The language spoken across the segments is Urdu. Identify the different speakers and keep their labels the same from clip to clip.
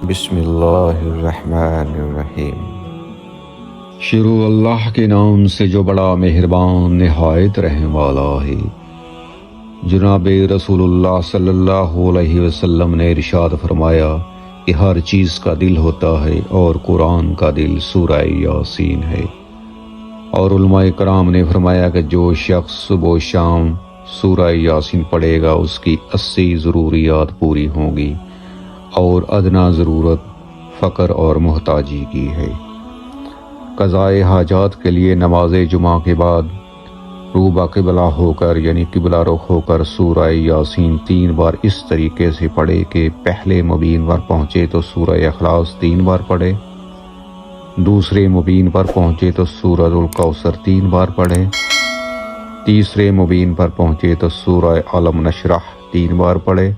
Speaker 1: بسم اللہ الرحمن الرحیم۔ شروع اللہ کے نام سے جو بڑا مہربان نہایت رحم والا ہے۔ جناب رسول اللہ صلی اللہ علیہ وسلم نے ارشاد فرمایا کہ ہر چیز کا دل ہوتا ہے اور قرآن کا دل سورہ یاسین ہے۔ اور علماء کرام نے فرمایا کہ جو شخص صبح و شام سورہ یاسین پڑھے گا اس کی 80 ضروریات پوری ہوں گی اور ادنا ضرورت فقر اور محتاجی کی ہے۔ قضائے حاجات کے لیے نماز جمعہ کے بعد روبہ قبلہ ہو کر یعنی قبلہ رخ ہو کر سورہ یاسین 3 بار اس طریقے سے پڑھے کہ پہلے مبین پر پہنچے تو سورہ اخلاص 3 بار پڑھے، دوسرے مبین پر پہنچے تو سورۃ الکوثر 3 بار پڑھے، تیسرے مبین پر پہنچے تو سورہ علم نشرح 3 بار پڑھے،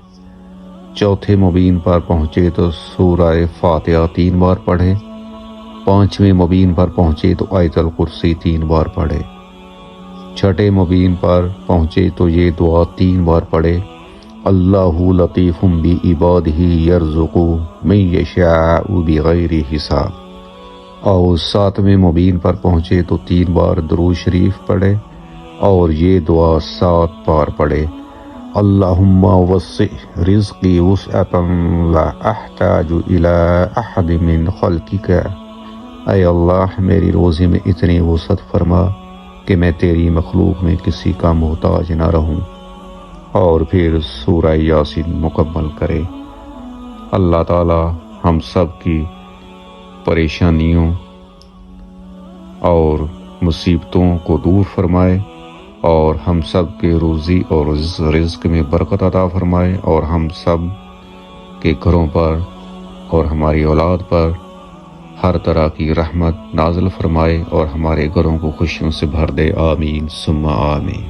Speaker 1: چوتھے مبین پر پہنچے تو سورہ فاتحہ 3 بار پڑھے، پانچویں مبین پر پہنچے تو آیت الکرسی 3 بار پڑھے، چھٹے مبین پر پہنچے تو یہ دعا 3 بار پڑھے، اللہ لطیف بعبادہ یرزق من یشاء بغیر حساب، اور 7ویں مبین پر پہنچے تو 3 بار درود شریف پڑھے اور یہ دعا 7 بار پڑھے، اللہم وسع رزقی وسعۃ لا احتاج الی احد من خلقک، اے اللہ میری روزی میں اتنی وسعت فرما کہ میں تیری مخلوق میں کسی کا محتاج نہ رہوں، اور پھر سورہ یاسین مکمل کرے۔ اللہ تعالی ہم سب کی پریشانیوں اور مصیبتوں کو دور فرمائے اور ہم سب کے روزی اور رزق میں برکت عطا فرمائے، اور ہم سب کے گھروں پر اور ہماری اولاد پر ہر طرح کی رحمت نازل فرمائے اور ہمارے گھروں کو خوشیوں سے بھر دے، آمین ثم آمین۔